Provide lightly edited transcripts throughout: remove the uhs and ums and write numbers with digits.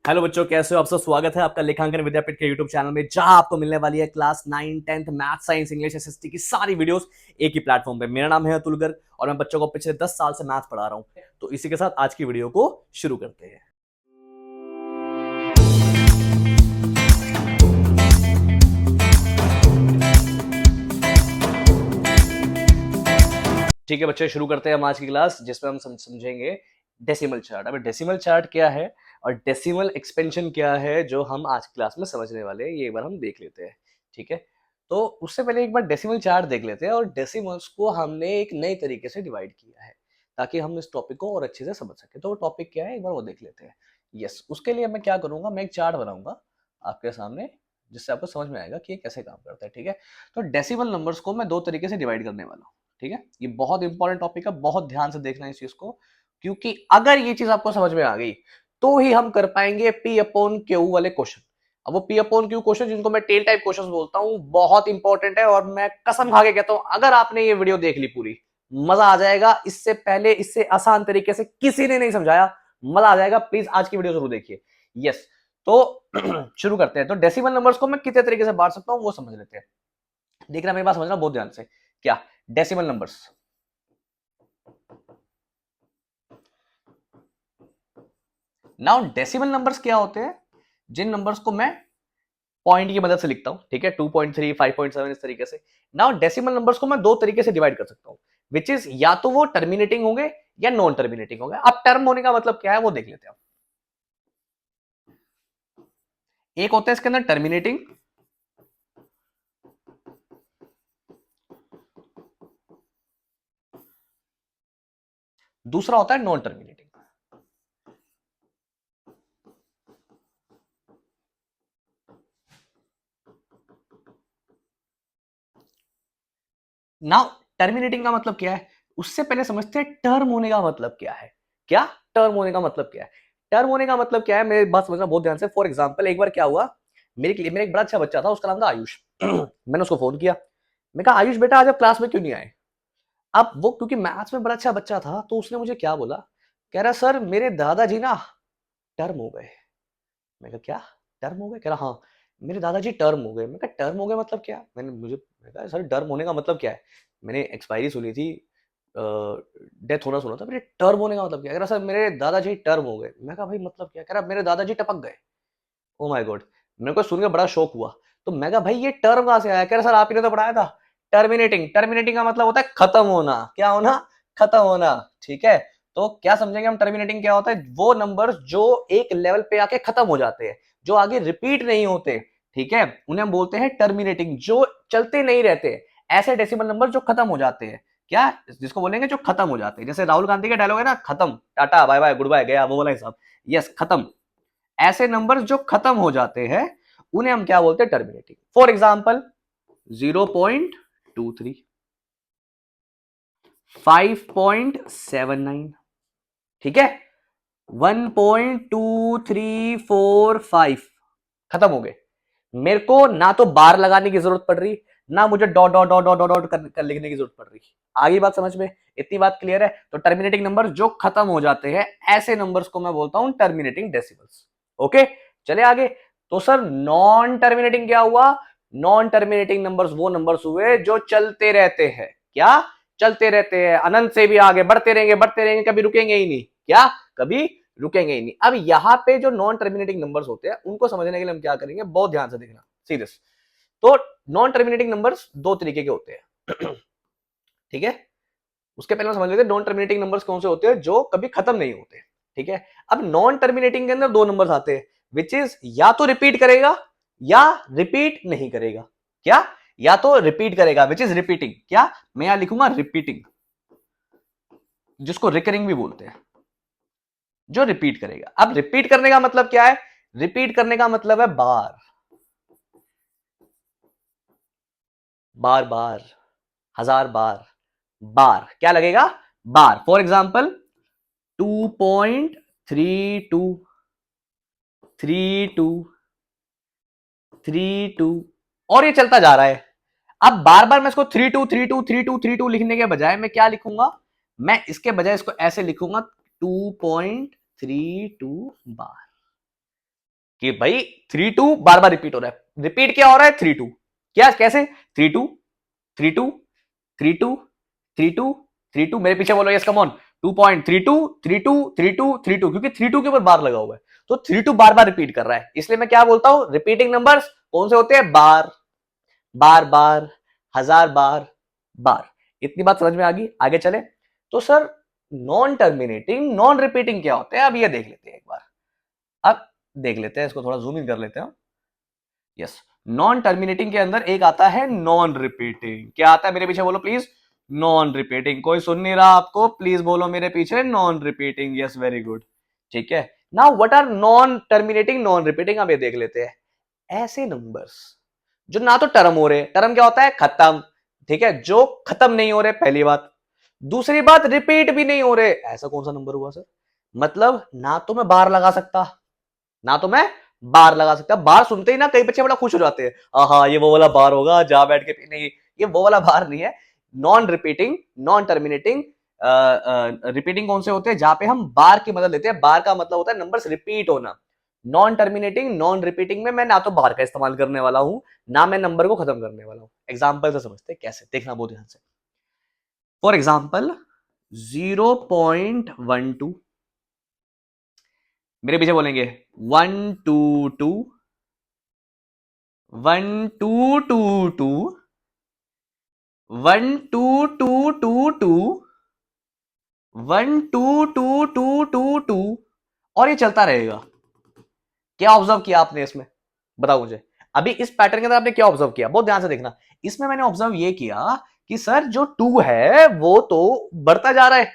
Hello बच्चों, कैसे हो आप सब। स्वागत है आपका लेखांकन विद्यापीठ के यूट्यूब चैनल में, जहां आपको मिलने वाली है class 9, 10th math, science, English, SST की सारी वीडियोस एक ही प्लेटफॉर्म पे। मेरा नाम है अतुल गर्ग और मैं बच्चों को पिछले 10 साल से मैथ पढ़ा रहा हूं। तो इसी के साथ आज की वीडियो को शुरू करते हैं। ठीक है बच्चे, शुरू करते हैं हम आज की क्लास, जिसमें हम समझेंगे डेसिमल चार्ट। अब डेसिमल चार्ट क्या है और डेसिमल एक्सपेंशन क्या है, जो हम आज की क्लास में समझने वाले हैं, ये एक बार हम देख लेते हैं। ठीक है, तो उससे पहले एक बार डेसिमल चार्ट देख लेते हैं। और डेसिमल्स को हमने एक नए तरीके से डिवाइड किया है ताकि हम इस टॉपिक को और अच्छे से समझ सके। तो वो टॉपिक क्या है, एक बार वो देख लेते हैं। यस, उसके लिए मैं क्या करूंगा, मैं एक चार्ट बनाऊंगा आपके सामने, जिससे आपको समझ में आएगा कि ये कैसे काम करता है। ठीक है, तो डेसिमल नंबर्स को मैं दो तरीके से डिवाइड करने वाला हूँ। ठीक है, ये बहुत इंपॉर्टेंट टॉपिक है, बहुत ध्यान से देखना इस चीज को, क्योंकि अगर ये चीज आपको समझ में आ गई तो ही हम कर पाएंगे पी अपॉन क्यू वाले क्वेश्चन। अब वो पी अपॉन क्यू क्वेश्चन, जिनको मैं टेल टाइप क्वेश्चन बोलता हूँ, बहुत इंपॉर्टेंट है। और मैं कसम खा के कहता हूं, अगर आपने ये वीडियो देख ली पूरी, मजा आ जाएगा। इससे पहले इससे आसान तरीके से किसी ने नहीं समझाया, मजा आ जाएगा। प्लीज आज की वीडियो जरूर देखिए। यस, तो शुरू करते हैं। तो डेसिमल नंबर्स को मैं कितने तरीके से बांट सकता हूं वो समझ लेते हैं। देखना, मेरी बात समझना बहुत ध्यान से। क्या decimal numbers, now decimal numbers क्या होते हैं, जिन नंबर्स को मैं पॉइंट की मदद से लिखता हूं। ठीक है, 2.3, 5.7, इस तरीके से। नाउ डेसिमल नंबर्स को मैं दो तरीके से डिवाइड कर सकता हूं, विच इज या तो वो टर्मिनेटिंग होंगे या नॉन टर्मिनेटिंग होंगे। अब टर्म होने का मतलब क्या है वो देख लेते हैं। एक होता है इसके अंदर टर्मिनेटिंग, दूसरा होता है नॉन टर्मिनेटिंग। नाउ टर्मिनेटिंग का मतलब क्या है, उससे पहले समझते हैं टर्म होने का मतलब क्या है। क्या टर्म होने का मतलब क्या है? टर्म होने का मतलब क्या है, मेरी बात समझना बहुत ध्यान से। फॉर एग्जांपल, एक बार क्या हुआ, मेरा एक बड़ा अच्छा बच्चा था, उसका नाम था आयुष। मैंने उसको फोन किया, मैं कहा आयुष बेटा, आज आप क्लास में क्यों नहीं आए? अब वो क्योंकि मैथ्स में बड़ा अच्छा बच्चा था, तो उसने मुझे क्या बोला, कह रहा सर मेरे दादाजी ना टर्म हो गए। मैं कहा क्या टर्म हो गए? कह रहा हाँ मेरे दादाजी टर्म हो गए। मैं कहा टर्म हो गए मतलब क्या? मैं कहा सर टर्म होने का मतलब क्या है? मैंने एक्सपायरी सुनी थी, डेथ होना सुना था, मेरे टर्म होने का मतलब क्या? कह रहा सर मेरे दादाजी टर्म हो गए। मैं कहा भाई मतलब क्या? कह रहा मेरे दादाजी टपक गए। ओ माय गॉड, मेरे को सुनकर बड़ा शौक हुआ। तो मैं कहा भाई ये टर्म कहां से आया? कह रहा सर आप ही ने तो पढ़ाया था, टर्मिनेटिंग। टर्मिनेटिंग का मतलब होता है खत्म होना। क्या होना? खत्म होना। ठीक है, तो क्या समझेंगे हम, टर्मिनेटिंग क्या होता है? वो नंबर जो एक लेवल पे आके खत्म हो जाते हैं, जो आगे रिपीट नहीं होते। ठीक है, उन्हें हम बोलते हैं टर्मिनेटिंग, जो चलते नहीं रहते। ऐसे डेसिमल नंबर जो खत्म हो जाते हैं, क्या जिसको बोलेंगे जो खत्म हो जाते हैं। जैसे राहुल गांधी का डायलॉग है ना, खत्म, tata bye bye goodbye गया, वो वाला हिसाब। यस, खत्म। ऐसे नंबर जो खत्म हो जाते हैं उन्हें हम क्या बोलते हैं? टर्मिनेटिंग। फॉर एग्जाम्पल 0.23, 5.79, ठीक है, 1.2345 खत्म हो गए। मेरे को ना तो बार लगाने की जरूरत पड़ रही, ना मुझे dot dot dot dot dot कर लिखने की जरूरत पड़ रही। आगे बात समझ में, इतनी बात क्लियर है? तो टर्मिनेटिंग नंबर जो खत्म हो जाते हैं, ऐसे नंबर्स को मैं बोलता हूं टर्मिनेटिंग डेसिमल्स। ओके, चले आगे। तो सर नॉन टर्मिनेटिंग क्या हुआ? नॉन टर्मिनेटिंग नंबर्स वो नंबर्स हुए जो चलते रहते हैं। क्या चलते रहते हैं? अनंत से भी आगे बढ़ते रहेंगे, बढ़ते रहेंगे, कभी रुकेंगे ही नहीं। क्या कभी रुकेंगे ही नहीं। अब यहां पे जो नॉन टर्मिनेटिंग नंबर्स होते हैं, उनको समझने के लिए हम क्या करेंगे, बहुत ध्यान से देखना, सीरियस। तो नॉन टर्मिनेटिंग नंबर्स दो तरीके के होते हैं। ठीक है, उसके पहले हम समझ लेते हैं नॉन टर्मिनेटिंग नंबर्स कौन से होते हैं, जो कभी खत्म नहीं होते। ठीक है, अब नॉन टर्मिनेटिंग के अंदर दो नंबर्स आते हैं, विच इज या तो रिपीट करेगा या रिपीट नहीं करेगा। क्या? या तो रिपीट करेगा, विच इज रिपीटिंग। क्या? मैं यहां लिखूंगा रिपीटिंग, जिसको रिकरिंग भी बोलते हैं, जो रिपीट करेगा। अब रिपीट करने का मतलब क्या है? रिपीट करने का मतलब है बार बार बार, हजार बार। बार क्या लगेगा? बार। फॉर एग्जाम्पल 2.32, 32, 32, और ये चलता जा रहा है। अब बार बार मैं इसको 32323232 लिखने के बजाय मैं क्या लिखूंगा? मैं इसके बजाय इसको ऐसे लिखूंगा 2.32 बार। कि भाई 3 2 बार बार रिपीट हो रहा है। रिपीट क्या हो रहा है? 3 2। क्या कैसे? 3 2 3 2 3 2 3 2 3 2। मेरे पीछे बोलो यस कम ऑन। 2.32 32 32 32, क्योंकि 3 2 के ऊपर बार लगा हुआ है तो 3 2 बार बार रिपीट कर रहा है, इसलिए मैं क्या बोलता हूं, रिपीटिंग नंबर्स कौन से होते हैं? बार बार बार, हजार बार, बार। इतनी बात समझ में आ गई? आगे चले तो sir non terminating non repeating क्या होते हैं, अब ये देख लेते हैं एक बार। अब देख लेते हैं, इसको थोड़ा जूम इन कर लेते हैं। यस, नॉन टर्मिनेटिंग के अंदर एक आता है नॉन रिपीटिंग। क्या आता है मेरे पीछे बोलो प्लीज? Non repeating. कोई सुन नहीं रहा आपको? प्लीज बोलो मेरे पीछे non repeating. Yes, very good. ठीक है, now what are non terminating non repeating? अब ये देख लेते हैं। ऐसे नंबर्स जो ना तो टर्म हो रहे, टर्म क्या होता है? खत्म। ठीक है, जो खत्म नहीं हो रहे, पहली बात। दूसरी बात, रिपीट भी नहीं हो रहे। ऐसा कौन सा नंबर हुआ सर? मतलब ना तो मैं बार लगा सकता, ना तो मैं बार लगा सकता। बार सुनते ही ना कई बच्चे बड़ा खुश हो जाते हैं, हाँ ये वो वाला बार होगा, जा बैठ के। नहीं, ये वो वाला बार नहीं है। Non repeating non terminating repeating कौन से होते हैं? जहां पे हम बार की मदद लेते हैं। बार का मतलब होता है नंबर्स रिपीट होना। नॉन टर्मिनेटिंग नॉन रिपीटिंग में मैं ना तो बार का इस्तेमाल करने वाला हूं, ना मैं नंबर को खत्म करने वाला हूं। एग्जाम्पल से समझते हैं कैसे, देखना बहुत ध्यान से। फॉर एग्जाम्पल 0.12, मेरे पीछे बोलेंगे 1 2 2 1 2 2 2 1 2 2 2 2 1 2 2 2 2 2 और ये चलता रहेगा। क्या ऑब्जर्व किया आपने इसमें? बताओ मुझे। अभी इस पैटर्न के अंदर आपने क्या ऑब्जर्व किया? बहुत ध्यान से देखना। इसमें मैंने ऑब्जर्व ये किया कि सर जो 2 है वो तो बढ़ता जा रहा है,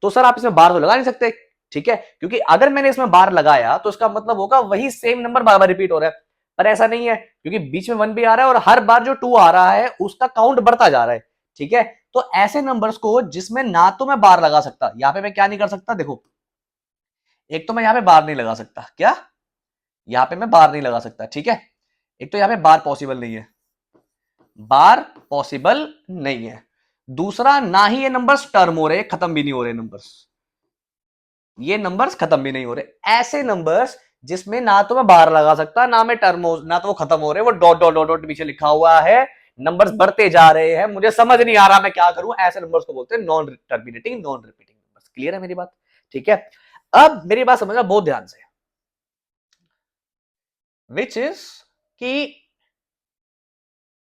तो सर आप इसमें बार तो लगा नहीं सकते। ठीक है, क्योंकि अगर मैंने इसमें बार लगाया तो इसका मतलब होगा वही सेम नंबर बार बार रिपीट हो रहा है। पर ऐसा नहीं है, क्योंकि बीच में 1 भी आ रहा है और हर बार जो 2 आ रहा है उसका काउंट बढ़ता जा रहा है। ठीक है, तो ऐसे नंबर्स को जिसमें ना तो मैं बार लगा सकता, यहां पे मैं क्या नहीं कर सकता, देखो। एक तो मैं यहां पे बार नहीं लगा सकता, क्या? यहां पे मैं बार नहीं लगा सकता। ठीक है, एक तो यहां पे बार पॉसिबल नहीं है, बार पॉसिबल नहीं है। दूसरा, ना ही ये नंबर्स टर्म हो रहे, खत्म भी नहीं हो रहे नंबर्स। ये नंबर्स खत्म भी नहीं हो रहे। ऐसे नंबर्स जिसमें ना तो मैं बार लगा सकता, ना मैं टर्म हो, ना तो वो खत्म हो रहे, वो डॉट डॉट डॉट डॉट पीछे लिखा हुआ है, नंबर्स बढ़ते जा रहे हैं, मुझे समझ नहीं आ रहा मैं क्या करूं, ऐसे नंबर्स को बोलते हैं non terminating non repeating numbers. Clear है मेरी बात? ठीक है, अब मेरी बात समझना बहुत ध्यान से, विच इज कि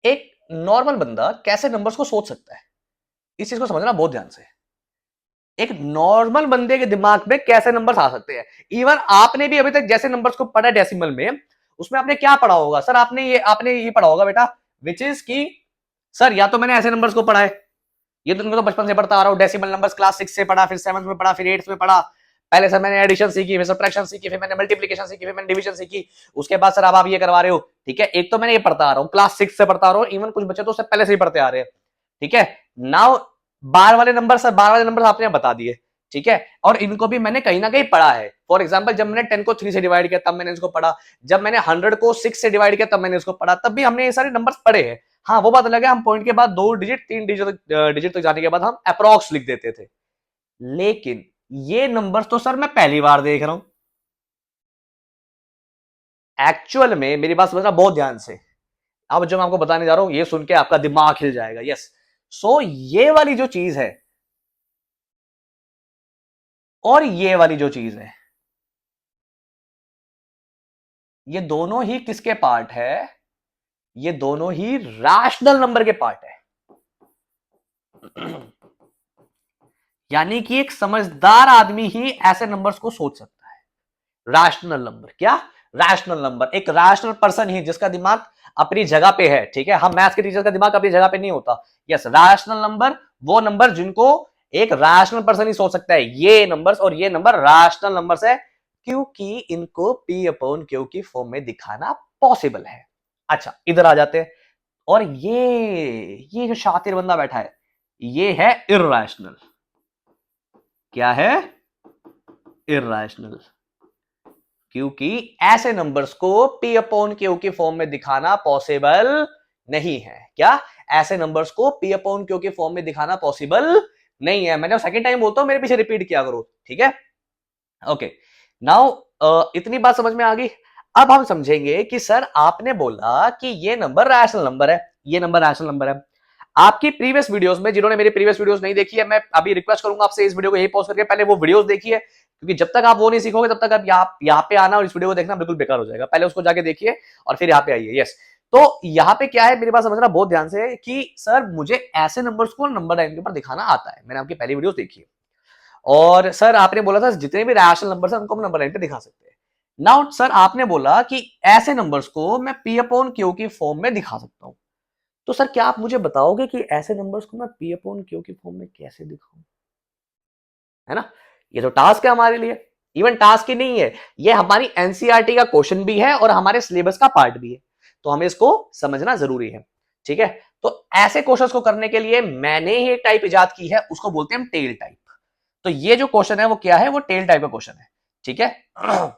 एक नॉर्मल बंदा कैसे नंबर्स को सोच सकता है, इस चीज को समझना बहुत ध्यान से। एक नॉर्मल बंदे के दिमाग में कैसे नंबर्स आ सकते हैं। इवन आपने भी अभी तक जैसे नंबर्स को पढ़ा डेसिमल में, उसमें आपने क्या पढ़ा होगा सर? आपने ये पढ़ा होगा बेटा, विच इज की सर या तो मैंने ऐसे नंबर्स को पढ़ा है, ये तो मैं तो बचपन से पढ़ता आ रहा हूं, डेसिमल नंबर्स क्लास 6 से पढ़ा, फिर 7th में पढ़ा, फिर 8th में पढ़ा। पहले सर मैंने एडिशन सीखी, फिर सब्ट्रैक्शन सीखी, फिर मैंने मल्टीप्लिकेशन सीखी, फिर मैंने डिवीजन सीखी। उसके बाद सर अब आप ये करवा रहे हो। ठीक है, एक तो मैंने ये पढ़ता आ रहा हूँ, क्लास 6 से पढ़ता आ रहा हूँ, इवन कुछ बच्चे तो उससे पहले से ही पढ़ते आ रहे हैं। ठीक है, नाउ बार वाले नंबर आपने बता दिए। ठीक है, और इनको भी मैंने कहीं ना कहीं पढ़ा है। फॉर एग्जाम्पल जब मैंने 10 को 3 से डिवाइड किया तब मैंने इसको पढ़ा, जब मैंने 100 को 6 से डिवाइड किया तब मैंने इसको पढ़ा, तब भी हमने ये सारे नंबर्स पढ़े हैं। हाँ, वो बात अलग है, हम पॉइंट के बाद 2 डिजिट 3 डिजिट तक जाने के बाद हम अप्रॉक्स लिख देते थे। लेकिन ये नंबर्स तो सर मैं पहली बार देख रहा हूं एक्चुअल में। मेरी बात समझना बहुत ध्यान से। अब जो मैं आपको बताने जा रहा हूं ये सुन के आपका दिमाग हिल जाएगा। यस, सो ये वाली जो चीज है और ये वाली जो चीज है, ये दोनों ही किसके पार्ट है? ये दोनों ही रैशनल नंबर के पार्ट है। यानी कि एक समझदार आदमी ही ऐसे नंबर्स को सोच सकता है। रैशनल नंबर, क्या? रैशनल नंबर, एक रैशनल पर्सन ही जिसका दिमाग अपनी जगह पे है। ठीक है, हम मैथ्स के टीचर का दिमाग अपनी जगह पे नहीं होता। यस, रैशनल नंबर वो नंबर जिनको एक रैशनल पर्सन ही सोच सकता है। ये नंबर्स और ये नंबर रैशनल नंबर्स है, क्योंकि इनको P अपॉन Q की फॉर्म में दिखाना पॉसिबल है। अच्छा, इधर आ जाते हैं। और ये जो शातिर बंदा बैठा है, ये है इर्रेशनल। क्या है? इर्रेशनल। क्योंकि ऐसे नंबर्स को P अपॉन Q की फॉर्म में दिखाना पॉसिबल नहीं है। क्या? ऐसे नंबर्स को P अपॉन Q की फॉर्म में दिखाना पॉसिबल नहीं है। मैंने सेकंड टाइम बोलता हूं, मेरे पीछे रिपीट किया करो। ठीक है, ओके, नाउ इतनी बात समझ में आ गई। अब हम समझेंगे कि सर आपने बोला कि ये नंबर रैशनल नंबर है, ये नंबर रैशनल नंबर है। आपकी प्रीवियस वीडियोस में, जिन्होंने मेरी प्रीवियस वीडियोस नहीं देखी है, मैं अभी रिक्वेस्ट करूंगा आपसे इस वीडियो को यही पॉज करके पहले वो वीडियोस देखिए, क्योंकि जब तक आप वो नहीं सीखोगे तब तक आप यहाँ पे आना और इस वीडियो को देखना बिल्कुल बेकार हो जाएगा। पहले उसको जाके देखिए और फिर यहाँ पे आइए। यस, तो यहाँ पे क्या है, मेरी बात समझना बहुत ध्यान से कि सर मुझे ऐसे नंबर्स को नंबर लाइन के ऊपर दिखाना आता है, मैंने आपकी पहली वीडियो देखी है, और सर आपने बोला था जितने भी रैशनल नंबर्स हैं उनको हम नंबर लाइन पे दिखा सकते हैं। नाउ सर आपने बोला कि ऐसे नंबर्स को मैं पी अपॉन क्यू की फॉर्म में दिखा सकता हूं, तो सर क्या आप मुझे बताओगे कि ऐसे नंबर्स को मैं पी अपॉन क्यू की फॉर्म में कैसे दिखाऊं? है ना, ये तो टास्क है हमारे लिए, इवन टास्क ही नहीं है, ये हमारी एनसीईआरटी का क्वेश्चन भी है और हमारे सिलेबस का पार्ट भी है, तो हमें इसको समझना जरूरी है। ठीक है, तो ऐसे क्वेश्चंस को करने के लिए मैंने ही एक टाइप इजाद की है, उसको बोलते हैं टेल टाइप। तो ये जो क्वेश्चन है वो क्या है, वो टेल टाइप का क्वेश्चन है। ठीक है,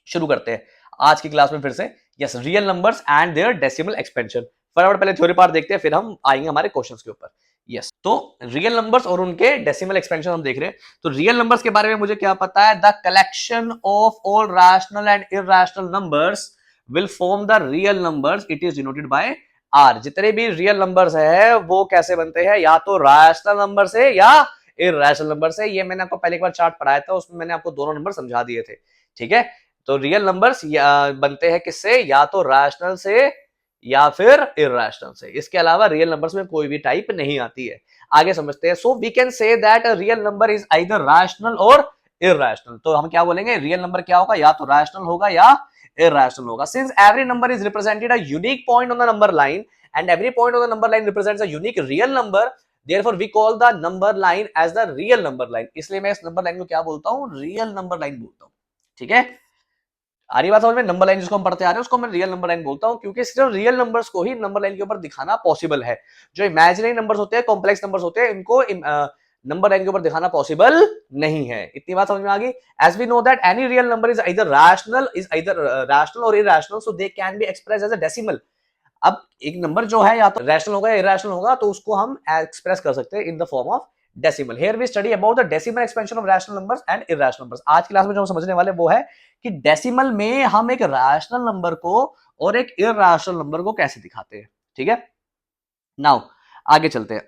शुरू करते हैं आज की क्लास में फिर से। Yes, real numbers and their decimal expansion. फटाफट पहले थ्योरी पार्ट देखते हैं, फिर हम आएंगे हमारे क्वेश्चंस के ऊपर। यस, तो रियल नंबर्स और उनके डेसिमल एक्सपेंशन हम देख रहे हैं। तो रियल नंबर्स के बारे में मुझे क्या पता है, the collection of all rational and irrational numbers will form the real numbers, it is denoted by R. जितने भी रियल नंबर्स है वो कैसे बनते हैं, या तो रैशनल नंबर से या इरैशनल नंबर से। ये मैंने आपको पहले एक बार चार्ट पढ़ाया था, उसमें मैंने आपको दोनों नंबर समझा दिए थे। ठीक है, तो रियल नंबर्स बनते हैं किससे, या तो रैशनल से या फिर इरैशनल से, इसके अलावा रियल नंबर्स में कोई भी टाइप नहीं आती है। आगे समझते हैं। So we can say that a real number is either rational और इरैशनल। तो हम क्या बोलेंगे, रियल नंबर क्या होगा, या तो रैशनल होगा या इरैशनल होगा। Since every number is represented a unique point on the number line and every point on the number line represents a unique real number, therefore we call the number line as the real number line। इसलिए मैं इस number line को क्या बोलता हूं, real number line बोलता हूं। ठीक है, आ रही बात समझ में। नंबर लाइन जिसको हम पढ़ते आ रहे हैं उसको मैं रियल नंबर लाइन बोलता हूं, क्योंकि सिर्फ रियल नंबर्स को ही नंबर लाइन के ऊपर दिखाना पॉसिबल है। जो इमेजिनरी नंबर्स होते हैं, कॉम्प्लेक्स नंबर्स होते हैं, इनको नंबर लाइन के ऊपर दिखाना पॉसिबल नहीं है। इतनी बात समझ में आ गई। As we know that any real number is either rational और irrational, so they can be express as a decimal. अब एक नंबर जो है या तो रैशनल होगा या इरैशनल होगा, तो उसको हम एक्सप्रेस कर सकते हैं in the form of decimal. Here we study about the decimal expansion of rational numbers and irrational numbers. आज की क्लास में जो हम समझने वाले वो है कि डेसिमल में हम एक रैशनल नंबर को और एक इरैशनल नंबर को कैसे दिखाते हैं। ठीक है, नाउ आगे चलते हैं।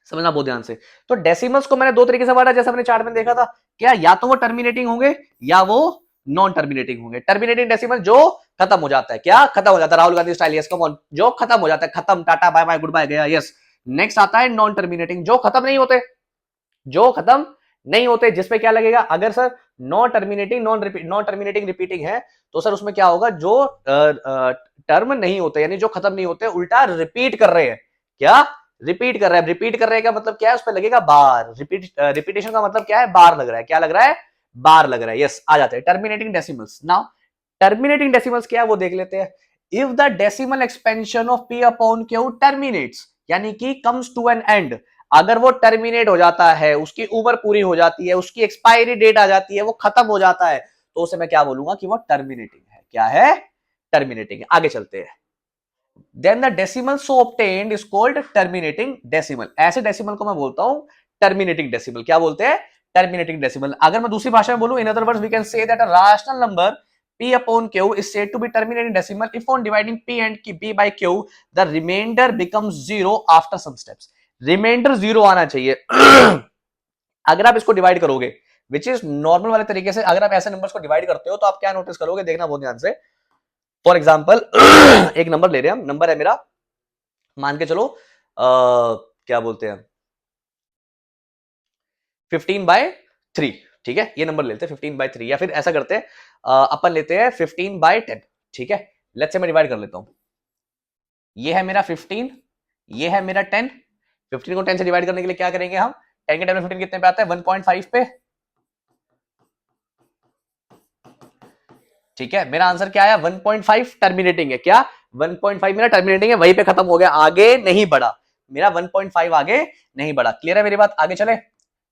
समझना बहुत ध्यान से। तो डेसिमल्स को मैंने दो तरीके से बांटा, जैसा मैंने चार्ट में देखा था। क्या, या तो वो टर्मिनेटिंग होंगे या वो नॉन टर्मिनेटिंग होंगे। टर्मिनेटिंग डेसिमल जो खत्म हो जाता है, क्या खत्म हो जाता है, Rahul Gandhi style, yes come on, जो खत्म हो जाता है, खत्म, tata bye bye goodbye गया, यस। नेक्स्ट आता है नॉन टर्मिनेटिंग, जो खत्म नहीं होते, जो खत्म नहीं होते, जिसपे क्या लगेगा, अगर सर नॉन टर्मिनेटिंग रिपीटिंग है तो सर उसमें क्या होगा, जो टर्म नहीं होते यानी जो खत्म नहीं होते, उल्टा रिपीट कर रहे हैं। क्या, रिपीट कर रहा है। रिपीट कर रहे का मतलब क्या है, उस पर लगेगा बार। रिपीटेशन का मतलब क्या है, बार लग रहा है। क्या लग रहा है, बार लग रहा है। यस, आ जाते हैं terminating decimals. Now terminating decimals क्या है वो देख लेते हैं। If the decimal expansion of P upon Q terminates, यानी कि कम्स टू एन एंड, अगर वो टर्मिनेट हो जाता है, उसकी उम्र पूरी हो जाती है, उसकी एक्सपायरी डेट आ जाती है, वो खत्म हो जाता है, तो उसे मैं क्या बोलूंगा कि वो टर्मिनेटिंग है। क्या है, टर्मिनेटिंग। आगे चलते हैं। Then the decimal so obtained is called terminating decimal. ऐसे डेसिमल को मैं बोलता हूं टर्मिनेटिंग डेसिमल। क्या बोलते हैं, टर्मिनेटिंग डेसिमल। अगर मैं दूसरी भाषा में बोलूं, in other words we can say that a rational number p upon q is said to be terminating decimal if on dividing p and b by q the remainder becomes zero after some steps। Remainder zero आना चाहिए। अगर आप इसको divide करोगे, which is normal वाले तरीके से, अगर आप ऐसे नंबर्स को डिवाइड करते हो तो आप क्या नोटिस करोगे, देखना बहुत ध्यान से। फॉर एग्जाम्पल एक नंबर ले रहे हैं हम, नंबर है मेरा, मान के चलो क्या बोलते हैं 15/3। ठीक है, ये नंबर लेते हैं 15/3, या फिर ऐसा करते हैं अपन लेते हैं 15/10। ठीक है, लेट्स से मैं डिवाइड कर लेता हूं। ये है मेरा 15, ये है मेरा 10। 15 को 10 से डिवाइड करने के लिए क्या करेंगे हम, 10 के टाइम में 15 कितने पे आता है, 1.5 पे। ठीक है, मेरा आंसर क्या आया, 1.5 टर्मिनेटिंग है। क्या, 1.5 मेरा टर्मिनेटिंग है, वहीं पे खत्म हो गया, आगे नहीं बढ़ा मेरा, 1.5 आगे नहीं बढ़ा। क्लियर है मेरी बात, आगे चले।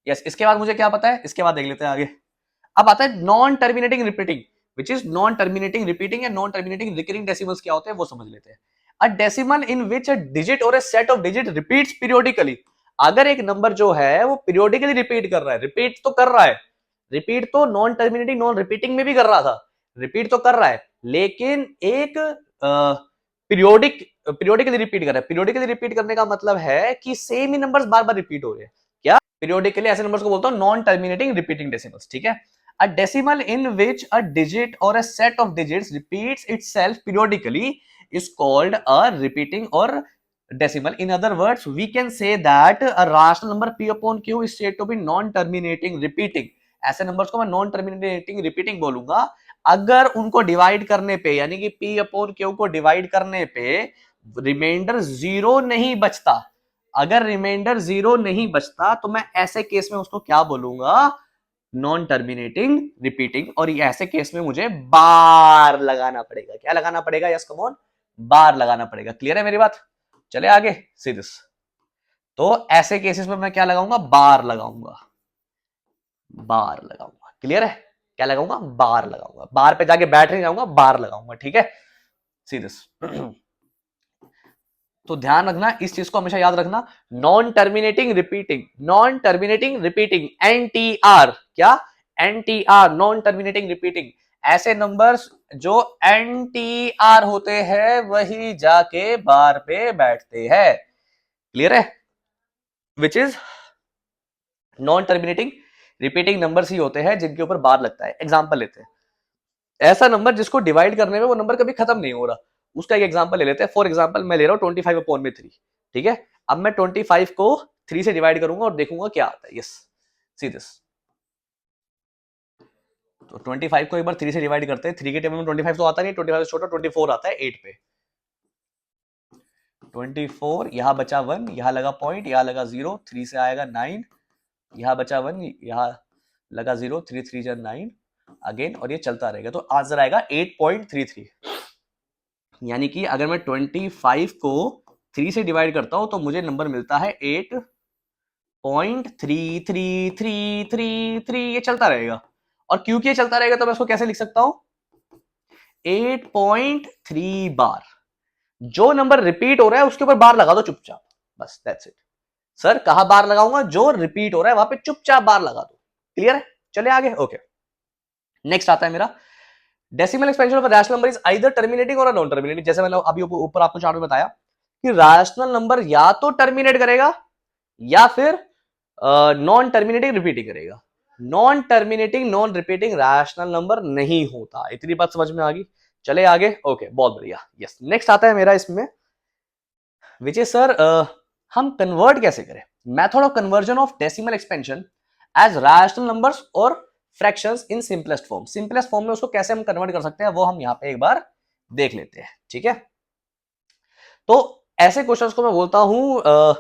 यस, इसके बाद मुझे क्या पता है, इसके बाद देख लेते हैं आगे। अब आता है non terminating repeating, which is non terminating repeating and non terminating recurring decimals क्या होते हैं वो समझ लेते हैं। A decimal in which a digit और a set of digit repeats periodically. अगर एक नंबर जो है वो पीरियोडिकली रिपीट कर रहा है, रिपीट तो कर रहा है, रिपीट तो नॉन टर्मिनेटिंग नॉन रिपीटिंग में भी कर रहा था, रिपीट तो कर रहा है लेकिन एक पीरियोडिकली रिपीट कर रहा है। पीरियोडिकली रिपीट करने का मतलब है कि सेम ही नंबर्स बार बार रिपीट हो रहे हैं। क्या पीरियोडिकली ऐसे नंबर्स को बोलता हूं नॉन टर्मिनेटिंग रिपीटिंग डेसिमल्स। ठीक है, a decimal in which a digit और a set of digits repeats itself periodically is called a repeating or decimal. In other words, we can say that a rational number p upon q is said to be non-terminating repeating. ऐसे numbers को मैं non terminating repeating बोलूंगा अगर उनको divide करने पे, यानी कि p अपॉन q को डिवाइड करने पे रिमाइंडर जीरो नहीं बचता। अगर रिमाइंडर जीरो नहीं बचता तो मैं ऐसे केस में उसको क्या बोलूंगा, नॉन टर्मिनेटिंग रिपीटिंग। और ऐसे केस में मुझे बार लगाना पड़ेगा। क्या लगाना पड़ेगा? यस कम ऑन, बार लगाना पड़ेगा। क्लियर है मेरी बात? चले आगे, सी दिस। तो ऐसे केसेस में मैं क्या लगाऊंगा? बार लगाऊंगा, बार लगाऊंगा। क्लियर है? क्या लगाऊंगा? बार लगाऊंगा। बार पे जाके बैठ नहीं जाऊंगा, बार लगाऊंगा। ठीक है, सी दिस। तो ध्यान रखना, इस चीज को हमेशा याद रखना, non terminating repeating, non terminating repeating, NTR. क्या? NTR, non terminating repeating. ऐसे नंबर्स जो एनटीआर होते हैं वही जाके बार पे बैठते हैं। क्लियर है? Which is non terminating repeating numbers ही होते हैं जिनके ऊपर बार लगता है। एग्जांपल लेते हैं, ऐसा नंबर जिसको डिवाइड करने में वो नंबर कभी खत्म नहीं हो रहा, उसका एक एग्जांपल ले लेते हैं। फॉर एग्जांपल मैं ले रहा हूं 25 अपॉन में 3। ठीक है, अब मैं 25 को 3 से डिवाइड करूंगा और देखूंगा क्या आता है। Yes, see this. तो 25 को एक बार 3 से डिवाइड करते हैं। 3 के टेबल में 25 तो आता नहीं, 25 से छोटा 24 आता है 8 पे। 24, यहां बचा 1, यहां लगा पॉइंट, यहां लगा 0, 3 से आएगा 9, यहां बचा 1, यहां लगा 0, 3 3 जा 9 अगेन, और ये चलता रहेगा। तो आंसर आएगा 8.33। यानी कि अगर मैं 25 को 3 से डिवाइड करता हूं तो मुझे नंबर मिलता है 8.333333। ये चलता रहेगा, और क्योंकि ये चलता रहेगा तो मैं इसको कैसे लिख सकता हूं? 8.3 बार। जो नंबर रिपीट हो रहा है उसके ऊपर बार लगा दो चुपचाप, बस दैट्स इट। सर कहां बार लगाऊंगा? जो रिपीट हो रहा है वहां पे चुपचाप बार लगा दो। क्लियर है? चले आगे। ओके, नेक्स्ट आता है मेरा, decimal expansion of rational number is either terminating और नॉन टर्मिनेटिंग। जैसे मैंने अभी ऊपर आपको चार्ट में बताया कि रैशनल नंबर या तो टर्मिनेट करेगा या फिर नॉन टर्मिनेटिंग रिपीटिंग करेगा। Non terminating non repeating rational number नहीं होता। इतनी बात समझ में आ गई? चले आगे। ओके, बहुत बढ़िया। यस, नेक्स्ट आता है मेरा इसमें, विच इज सर हम कन्वर्ट कैसे करें? Method of conversion of decimal expansion as rational numbers और fractions in simplest form. Simplest form में उसको कैसे हम कन्वर्ट कर सकते हैं वो हम यहां पे एक बार देख लेते हैं। ठीक है, तो ऐसे क्वेश्चंस को मैं बोलता हूं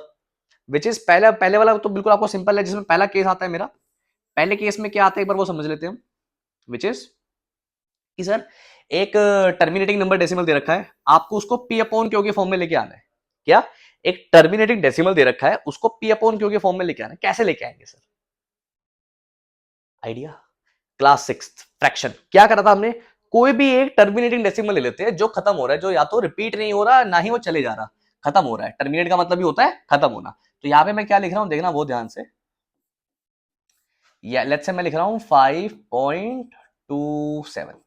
विच इज पहले वाला तो बिल्कुल आपको सिंपल है, जिसमें पहला केस आता है मेरा। पहले केस में क्या आता है एक बार वो समझ लेते हैं हम, विच इज कि सर एक टर्मिनेटिंग नंबर डेसिमल दे रखा है, आपको उसको पी अपॉन क्यू के फॉर्म में लेके आना है। क्या? एक टर्मिनेटिंग डेसिमल दे रखा है, उसको पी अपॉन क्यू के फॉर्म में लेके आना है। कैसे लेके आएंगे सर? आइडिया? क्लास 6 फ्रैक्शन क्या करा था हमने? कोई भी एक टर्मिनेटिंग डेसिमल ले लेते हैं जो खत्म हो रहा है, जो या तो रिपीट नहीं हो रहा ना ही वो चले जा रहा, खत्म हो रहा है। टर्मिनेट का मतलब ही होता है खत्म होना। तो यहां पे मैं क्या लिख रहा हूं देखना बहुत ध्यान से। या लेट्स से मैं लिख रहा हूं 5.27।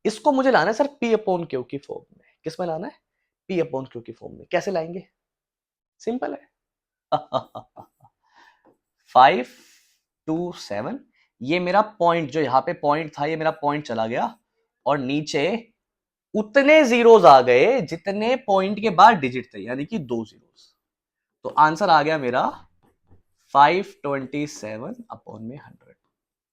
इसको मुझे लाना है सर पी अपॉन क्यू की फॉर्म में। किस में लाना है? पी अपॉन क्यू की फॉर्म में। कैसे लाएंगे? सिंपल है। 527, ये मेरा पॉइंट, जो यहां पे पॉइंट था ये मेरा पॉइंट चला गया, और नीचे उतने जीरोस आ गए जितने पॉइंट के बाद डिजिट थे, यानी कि 2 जीरोस। तो आंसर आ गया मेरा 527 अपॉन में 100।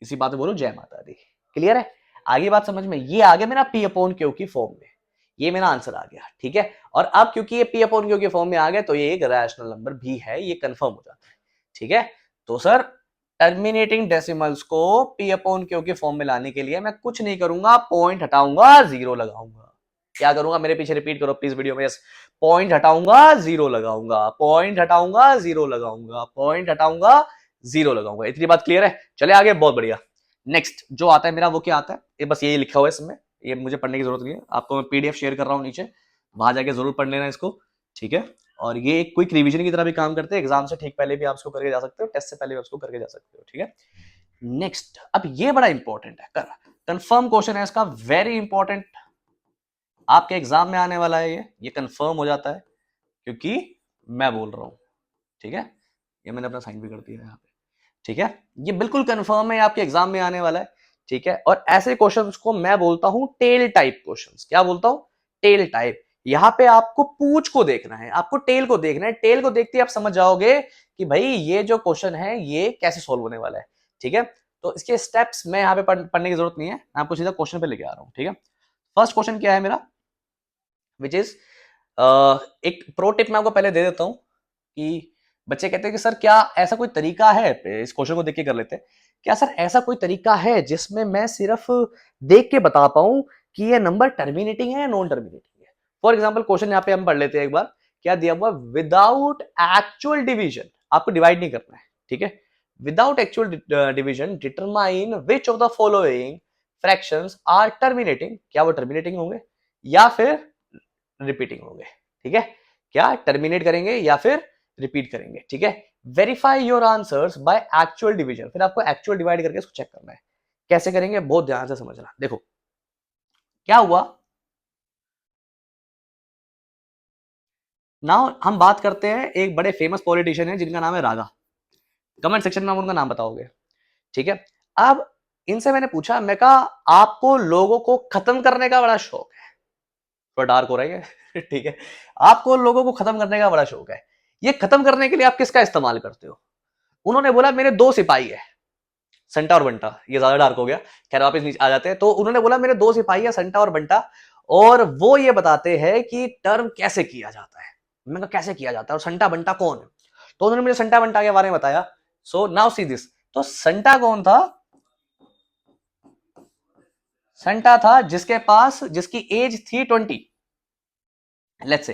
इसी बात में बोलो जय माता दी। क्लियर है? आगे बात समझ में? ये आ गया मेरा पी अपॉन क्यू की फॉर्म में, ये मेरा आंसर आ गया। ठीक है, और अब क्योंकि ये पी अपॉन क्यू की फॉर्म में आ गया तो ये एक रैशनल नंबर भी है, ये कंफर्म हो जाता है। ठीक है, तो सर टर्मिनेटिंग डेसिमल्स को पी अपॉन क्यू के फॉर्म में लाने के लिए मैं कुछ नहीं करूंगा, पॉइंट हटाऊंगा, जीरो लगाऊंगा। क्या करूंगा? मेरे पीछे रिपीट करो प्लीज वीडियो में। पॉइंट हटाऊंगा, जीरो लगाऊंगा, पॉइंट हटाऊंगा, जीरो लगाऊंगा, पॉइंट हटाऊंगा, जीरो लगाऊंगा। इतनी बात क्लियर है? चले आगे, बहुत बढ़िया। नेक्स्ट जो आता है मेरा वो क्या आता है? ये बस यही लिखा हुआ है इसमें, ये मुझे पढ़ने की जरूरत नहीं है। आपको मैं पीडीएफ शेयर कर रहा हूँ नीचे, वहां जाके जरूर पढ़ लेना इसको। ठीक है, और ये एक क्विक रिवीजन की तरह भी काम करते हैं। एग्जाम से ठीक पहले भी आप इसको करके जा सकते हो, टेस्ट से पहले भी आप इसको करके जा सकते हो। ठीक है, नेक्स्ट, अब ये बड़ा इंपॉर्टेंट है, कंफर्म क्वेश्चन है इसका, वेरी इंपॉर्टेंट, आपके एग्जाम में आने वाला है ये कंफर्म हो जाता है क्योंकि मैं बोल रहा हूं, ठीक है, ये मैंने अपना साइन भी कर दिया यहाँ पे, ठीक है, ये बिल्कुल कंफर्म है, आपके एग्जाम में आने वाला है, ठीक है। और ऐसे क्वेश्चंस को मैं बोलता हूं टेल टाइप क्वेश्चंस, क्या बोलता हूं, टेल टाइप। यहां पे आपको पूंछ को देखना है, आपको टेल को देखना है, टेल को देखते ही आप समझ जाओगे कि भाई ये जो क्वेश्चन है ये कैसे सोल्व होने वाला है, ठीक है। तो इसके स्टेप्स मैं यहाँ पे पढ़ने की जरूरत नहीं है, मैं आपको सीधा क्वेश्चन पे लेके आ रहा हूँ, ठीक है। फर्स्ट क्वेश्चन क्या है मेरा, विच इज एक प्रो टिप मैं आपको पहले दे देता हूं कि बच्चे कहते हैं कि सर क्या ऐसा कोई तरीका है, इस क्वेश्चन को देख के कर लेते हैं, क्या सर ऐसा कोई तरीका है जिसमें मैं सिर्फ देख के बता पाऊं कि ये नंबर टर्मिनेटिंग है या नॉन टर्मिनेटिंग है। फॉर एग्जांपल क्वेश्चन यहाँ पे हम पढ़ लेते हैं एक बार, क्या दिया हुआ, विदाउट एक्चुअल डिवीजन, आपको डिवाइड नहीं करना है, ठीक है, without actual division determine which of the following fractions are terminating, क्या वो टर्मिनेटिंग होंगे या फिर रिपीटिंग होंगे, ठीक है, क्या टर्मिनेट करेंगे या फिर रिपीट करेंगे, ठीक है। Verify your answers by actual division, फिर आपको एक्चुअल डिवाइड करके इसको चेक करना है, कैसे करेंगे बहुत ध्यान से समझना। देखो क्या हुआ, नाउ हम बात करते हैं एक बड़े फेमस पॉलिटिशियन है जिनका नाम है रागा, कमेंट सेक्शन में आप उनका नाम बताओगे, ठीक है। अब इनसे मैंने पूछा, मैं कहा आपको लोगों को खत्म करने का बड़ा शौक है, थोड़ा डार्क हो रहा है ठीक है, आपको लोगों को खत्म करने का बड़ा शौक है, ये खत्म करने के लिए आप किसका इस्तेमाल करते हो। उन्होंने बोला मेरे दो सिपाही है, संटा और बंटा, ये ज्यादा डार्क हो गया, खैर वापस नीचे आ जाते हैं। तो उन्होंने बोला मेरे दो सिपाही है, संटा और बंटा, और वो ये बताते हैं कि टर्म कैसे किया जाता है। मैंने कहा कैसे किया जाता है और संटा बंटा कौन है, तो उन्होंने मुझे संटा बंटा के बारे में बताया। सो नाउ सी दिस, तो संटा कौन था, संटा था जिसकी एज थी 20, लेट्स से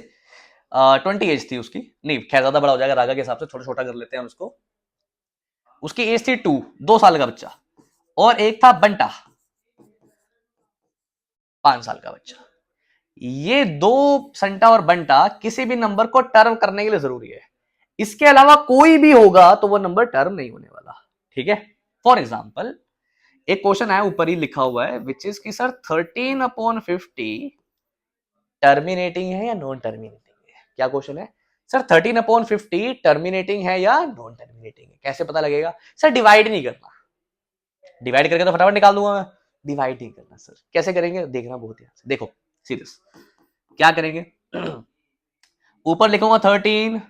20 एज थी उसकी, नहीं खैर ज्यादा बड़ा हो जाएगा, रागा के हिसाब से थोड़ा छोटा कर लेते हैं उसको, उसकी एज थी 2 साल का बच्चा, और एक था बंटा 5 साल का बच्चा। ये दो, संटा और बंटा, किसी भी नंबर को टर्म करने के लिए जरूरी है, इसके अलावा कोई भी होगा तो वो नंबर टर्म नहीं होने वाला, ठीक है। फॉर एग्जाम्पल एक क्वेश्चन है ऊपर ही लिखा हुआ है, विच इज की सर 13/50 टर्मिनेटिंग है या नॉन टर्मिनेटिंग है, क्या क्वेश्चन है सर, 13/50 टर्मिनेटिंग है या नॉन टर्मिनेटिंग है, कैसे पता लगेगा सर, डिवाइड नहीं करना, डिवाइड करके तो फटाफट निकाल दूंगा मैं, डिवाइड नहीं करना सर, कैसे करेंगे देखना बहुत ध्यान से, देखो सीरियस क्या करेंगे ऊपर लिखूंगा 13,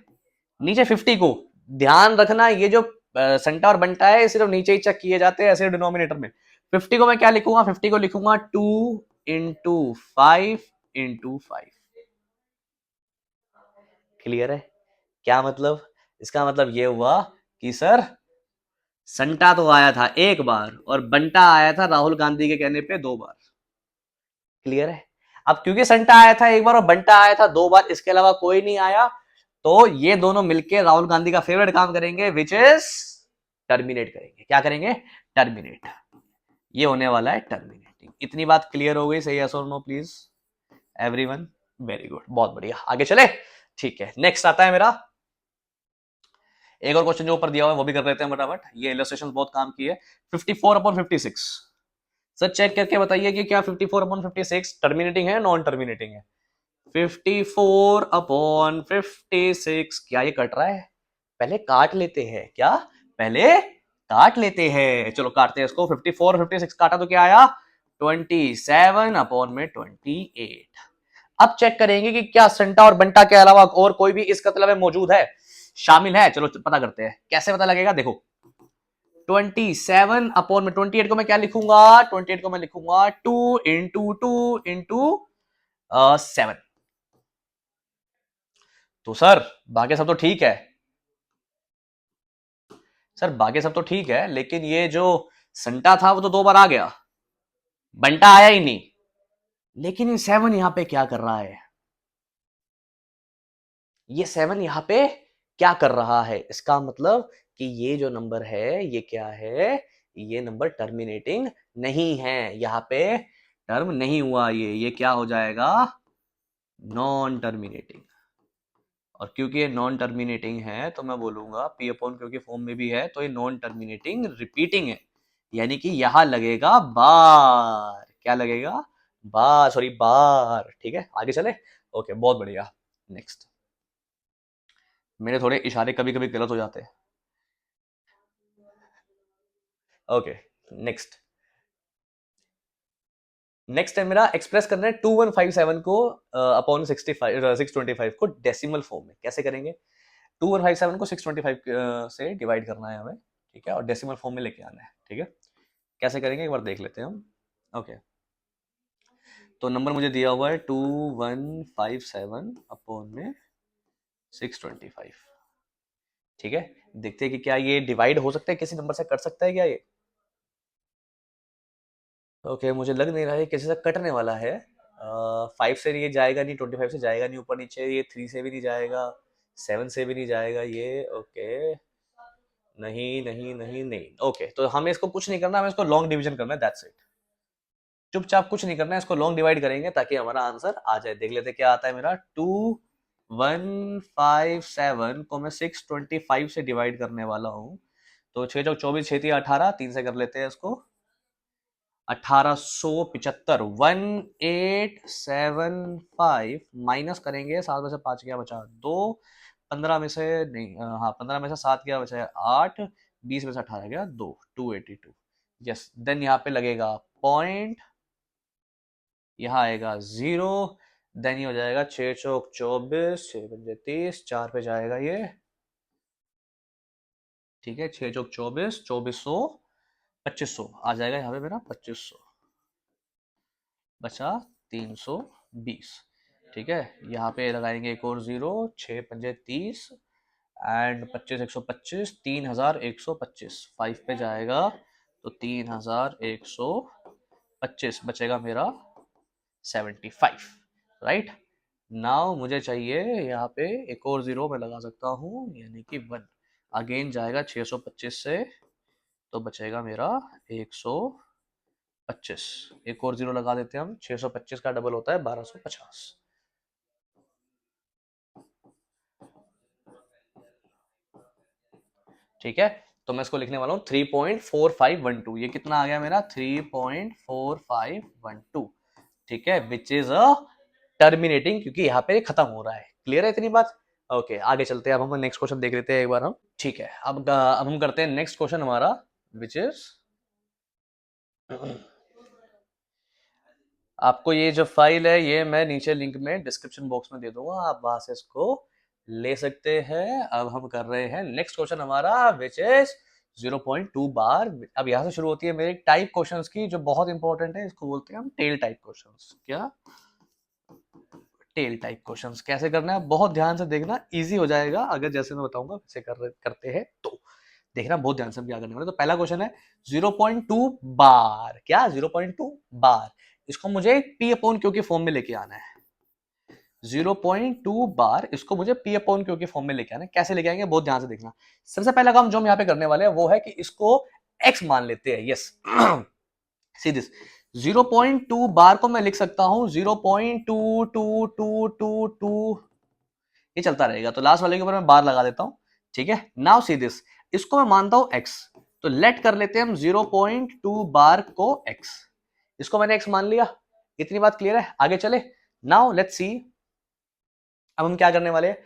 नीचे 50 को, ध्यान रखना ये जो संटा और बंटा है सिर्फ नीचे ही चेक किए जाते हैं ऐसे डिनोमिनेटर में। 50 को मैं क्या लिखूंगा, 50 को लिखूंगा 2 × 5 × 5। क्लियर है, क्या मतलब, इसका मतलब ये हुआ कि सर संटा तो आया था एक बार और बंटा आया था राहुल गांधी के कहने पे 2 बार। क्लियर है, अब क्योंकि संटा आया था एक बार और बंटा आया था 2 बार, इसके अलावा कोई नहीं आया, तो ये दोनों मिलके राहुल गांधी का फेवरेट काम करेंगे, विच इज टर्मिनेट करेंगे, क्या करेंगे, टर्मिनेट, ये होने वाला है टर्मिनेटिंग। इतनी बात क्लियर हो गई, सही यस और no please everyone, very good, बहुत बढ़िया, आगे चले, ठीक है। नेक्स्ट आता है मेरा एक और क्वेश्चन जो ऊपर दिया हुआ है वो भी कर लेते हैं फटाफट, ये इलस्ट्रेशन बहुत काम की है। 54/56, सर चेक करके बताइए कि क्या 54/56 टर्मिनेटिंग है नॉन टर्मिनेटिंग है। 54/56, क्या ये कट रहा है, पहले काट लेते हैं, क्या पहले काट लेते हैं, चलो काटते हैं इसको। 54/56 काटा तो क्या आया, 27/28। अब चेक करेंगे कि क्या संटा और बंटा के अलावा और कोई भी इस कतला में मौजूद है, शामिल है, चलो पता करते हैं, कैसे पता लगेगा, देखो 27/28 को मैं क्या लिखूंगा, 28 को मैं लिखूंगा 2 × 2 × 7। तो सर बाकी सब तो ठीक है, सर बाकी सब तो ठीक है, लेकिन ये जो संटा था वो तो 2 बार आ गया, बंटा आया ही नहीं, लेकिन ये 7 यहां पे क्या कर रहा है, ये 7 यहां पे क्या कर रहा है, इसका मतलब कि ये जो नंबर है ये क्या है, ये नंबर टर्मिनेटिंग नहीं है, यहां पे टर्म नहीं हुआ, ये क्या हो जाएगा, नॉन टर्मिनेटिंग। और क्योंकि ये नॉन टर्मिनेटिंग है तो मैं बोलूंगा पी अपॉन क्योंकि फॉर्म में भी है तो ये नॉन टर्मिनेटिंग रिपीटिंग है, यानी कि यहां लगेगा बार। क्या लगेगा? बार, सॉरी बार। ठीक है, आगे चले। ओके, बहुत बढ़िया। नेक्स्ट। मेरे थोड़े इशारे कभी कभी गलत हो जाते हैं। Okay, next. नेक्स्ट है मेरा, एक्सप्रेस करना है 2157 को अपॉन 625 को डेसिमल फॉर्म में। कैसे करेंगे? 2157 को 625 से डिवाइड करना है हमें, ठीक है, और डेसिमल फॉर्म में लेके आना है। ठीक है, कैसे करेंगे एक बार देख लेते हैं हम। ओके, तो नंबर मुझे दिया हुआ है 2157 अपॉन में 625। ठीक है, देखते हैं कि क्या ये डिवाइड हो सकता है, किसी नंबर से कट सकता है क्या ये? ओके, मुझे लग नहीं रहा है किसी से कटने वाला है। 5 से ये जाएगा नहीं, 25 से जाएगा नहीं ऊपर नीचे, ये 3 से भी नहीं जाएगा, 7 से भी नहीं जाएगा ये। ओके, नहीं नहीं नहीं नहीं। ओके, तो हमें इसको कुछ नहीं करना, हमें इसको लॉन्ग डिवीजन करना है, दैट्स इट। चुपचाप कुछ नहीं करना है, इसको लॉन्ग डिवाइड करेंगे ताकि हमारा आंसर आ जाए। देख लेते क्या आता है मेरा। 2157 को मैं 625 से डिवाइड करने वाला हूँ। तो 6 चौक 24, 6 3 18, 3 से कर लेते हैं इसको। 1875, 1875 माइनस करेंगे, 7 में से 5 गया बचा 2, 15 में से नहीं, हाँ 15 में से 7 गया बचा 8, 20 में से 18 गया 2, 282। यस, देन यहाँ पे लगेगा पॉइंट, यहाँ आएगा 0, देन ये हो जाएगा 6 चौक 24, 6 पंजे 30, 4 पे जाएगा ये। ठीक है, 6 चौक 24, 2400, 2500 आ जाएगा यहाँ पे मेरा, 2500 बचा 320। ठीक है, यहाँ पे लगाएंगे एक और 0, 6 पंजे 30 एंड 25 125, 3125, 5 पे जाएगा तो 3125 बचेगा मेरा 75। राइट, नाउ मुझे चाहिए यहाँ पे एक और 0 मैं लगा सकता हूँ, यानी कि 1। अगेन जाएगा 625 से, तो बचेगा मेरा 125। एक और 0 लगा देते हैं हम, 625 का डबल होता है 1250। ठीक है, तो मैं इसको लिखने वाला हूँ 3.4512। ये कितना आ गया मेरा? 3.4512। ठीक है, विच इज अ टर्मिनेटिंग, क्योंकि यहाँ पे खत्म हो रहा है। क्लियर है इतनी बात? ओके, आगे चलते हैं। अब हम नेक्स्ट क्वेश्चन देख लेते हैं एक बार हम। ठीक है, अब हम करते हैं नेक्स्ट क्वेश्चन हमारा, विच इज आपको ये जो फाइल है ये मैं नीचे लिंक में डिस्क्रिप्शन बॉक्स में दे दूंगा, आप वहां से इसको ले सकते हैं। अब हम कर रहे हैं नेक्स्ट क्वेश्चन हमारा, विच इज 0.2 बार। अब यहाँ से शुरू होती है मेरी टाइप क्वेश्चंस की, जो बहुत इंपॉर्टेंट है। इसको बोलते हैं हम टेल टाइप क्वेश्चंस। क्या? टेल टाइप क्वेश्चंस कैसे करना है, बहुत ध्यान से देखना, इजी हो जाएगा अगर जैसे मैं बताऊंगा वैसे करते हैं तो। देखना बहुत ध्यान से हम क्या करने वाले। तो पहला क्वेश्चन है 0.2 बार। क्या? 0.2 बार। इसको मुझे पी अपॉन क्यू के फॉर्म में लेके आना है। 0.2 बार इसको मुझे पी अपॉन क्यू के फॉर्म में लेके आना है। कैसे लेके आएंगे, बहुत ध्यान से देखना। सबसे पहला काम जो हम यहाँ पे करने वाले हैं वो है कि इसको x मान लेते हैं। यस, सी दिस 0.2 बार को मैं लिख सकता हूं 0.2222, ये चलता रहेगा, तो लास्ट वाले के ऊपर मैं बार लगा देता हूं। ठीक है, नाउ सी दिस, इसको मैं मानता हूं x, तो लेट कर लेते हैं हम 0.2 बार को x। इसको मैंने x मान लिया, इतनी बात क्लियर है? आगे चले। नाउ लेट्स सी, अब हम क्या करने वाले हैं,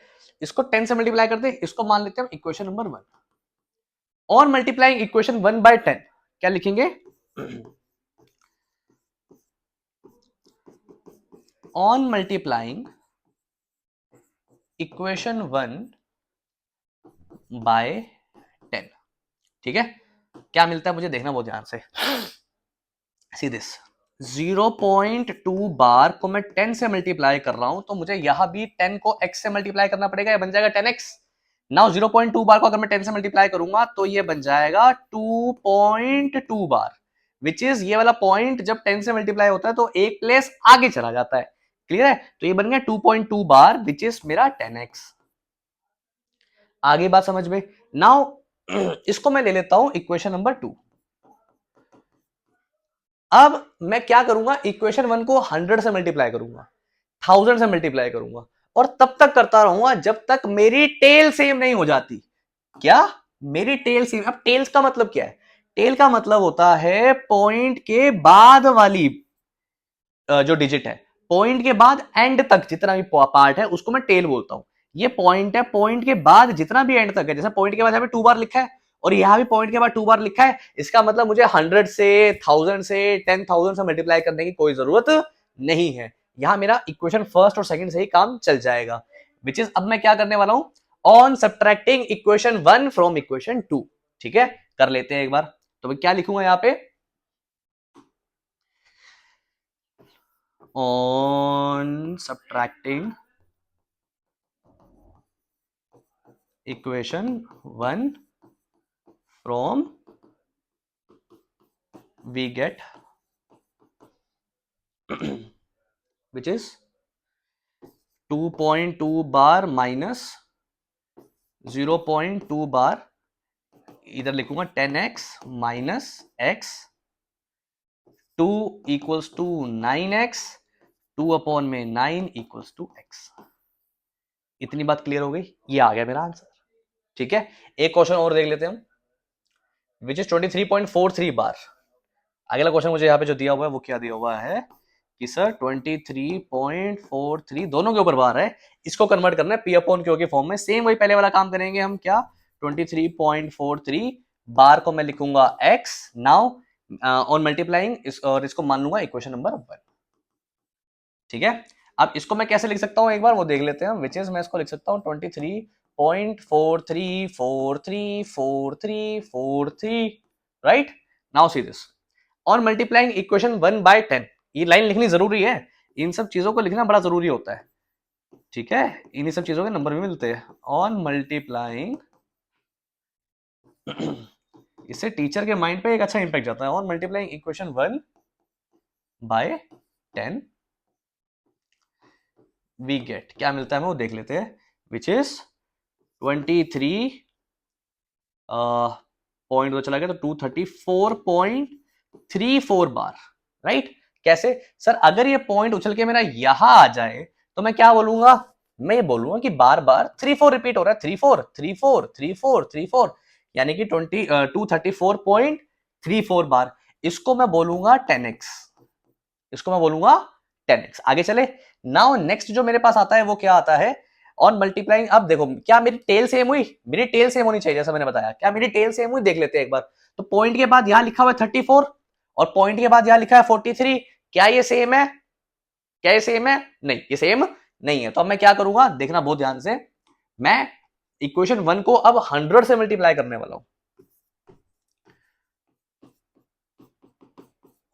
इसको 10 से मल्टीप्लाई करते हैं, इसको मान लेते हैं हम इक्वेशन नंबर 1। और मल्टीप्लाइंग इक्वेशन 1 बाय 10, क्या लिखेंगे? On multiplying equation 1 by 10। ठीक है, क्या मिलता है मुझे देखना बहुत ध्यान से। सी दिस 0.2 बार को मैं 10 से मल्टीप्लाई कर रहा हूं, तो मुझे यहां भी 10 को x से मल्टीप्लाई करना पड़ेगा, ये बन जाएगा 10x। नाउ 0.2 बार को अगर मैं 10 से मल्टीप्लाई करूंगा तो ये बन जाएगा 2.2 बार, विच इज ये वाला पॉइंट जब 10 से मल्टीप्लाई होता है तो एक प्लेस आगे चला जाता है। क्लियर है? तो ये बन गया 2.2 बार, विच इज मेरा 10x। आगे बात समझ में? नाउ इसको मैं ले लेता हूं इक्वेशन नंबर 2। अब मैं क्या करूंगा, इक्वेशन 1 को 100 से मल्टीप्लाई करूंगा, 1000 से मल्टीप्लाई करूंगा, और तब तक करता रहूंगा जब तक मेरी टेल सेम नहीं हो जाती। क्या? मेरी टेल सेम। अब टेल्स का मतलब क्या है? टेल का मतलब होता है पॉइंट के बाद वाली जो डिजिट है, पॉइंट के बाद एंड तक जितना भी पार्ट है उसको मैं टेल बोलता हूं। ये पॉइंट है, पॉइंट के बाद जितना भी एंड तक है, जैसे पॉइंट के बाद यहाँ पे 2 बार लिखा है और यहाँ भी पॉइंट के बाद 2 बार लिखा है, इसका मतलब मुझे 100 से 1000 से 10,000 से मल्टीप्लाई करने की कोई जरूरत नहीं है। यहां मेरा इक्वेशन फर्स्ट और सेकंड से ही काम चल जाएगा, विच इज अब मैं क्या करने वाला हूं, on subtracting equation 1 from equation 2। ठीक है, कर लेते हैं एक बार। तो मैं क्या लिखूंगा यहां पे, on subtracting equation 1 from we get which is 2.2 bar minus 0.2 बार, इधर लिखूंगा 10x minus x, 2 equals to 9x, 2 upon में 9 इक्वल्स टू x। इतनी बात क्लियर हो गई, ये आ गया मेरा आंसर। ठीक है, एक क्वेश्चन और देख लेते हैं हम, विच इज 23.43 बार। अगला क्वेश्चन मुझे यहाँ पे जो दिया हुआ है वो क्या दिया हुआ है कि सर 23.43 दोनों के ऊपर बार है, इसको कन्वर्ट करना है पी अपॉन क्यू के फॉर्म में। सेम वही पहले वाला काम करेंगे हम, क्या 23.43 बार को मैं लिखूंगा x नाउ ऑन मल्टीप्लाइंग और इसको मान लूंगा इक्वेशन नंबर 1। ठीक है, अब इसको मैं कैसे लिख सकता हूं एक बार वो देख लेते हैं, विच इज मैं इसको लिख सकता हूं 23.43434343 right. Now see this, on multiplying equation 1 by 10, ये लाइन लिखनी जरूरी है, इन सब चीजों को लिखना बड़ा जरूरी होता है। ठीक है, इन्हीं सब चीजों के नंबर भी मिलते हैं। ऑन मल्टीप्लाइंग इससे टीचर के माइंड पे एक अच्छा इंपैक्ट जाता है। On multiplying equation 1 by 10 we get, क्या मिलता है हमें वो देख लेते हैं, विच इज 23 पॉइंट तो चला गया तो 234.34 बार राइट। कैसे सर, अगर ये पॉइंट उछल के मेरा यहां आ जाए तो मैं क्या बोलूंगा, मैं ये बोलूंगा कि बार बार 3-4 रिपीट हो रहा है, 3-4 3-4 3-4 3-4, यानी कि 234.34 बार। इसको मैं बोलूंगा 10x, इसको मैं बोलूंगा 10x। आगे चले, नाउ नेक्स्ट जो मेरे पास आता है वो क्या आता है, ऑन मल्टीप्लाइंग। अब देखो क्या मेरी टेल सेम हुई, मेरी टेल सेम होनी चाहिए जैसा मैंने बताया, क्या मेरी टेल सेम हुई देख लेते हैं एक बार। तो पॉइंट के बाद यहां लिखा हुआ है 34 और पॉइंट के बाद यहां लिखा है 43, क्या ये सेम है, क्या ये सेम है, नहीं ये सेम नहीं है। तो अब मैं क्या करूंगा देखना बहुत ध्यान से, मैं इक्वेशन 1 को अब 100 से मल्टीप्लाई करने वाला हूं।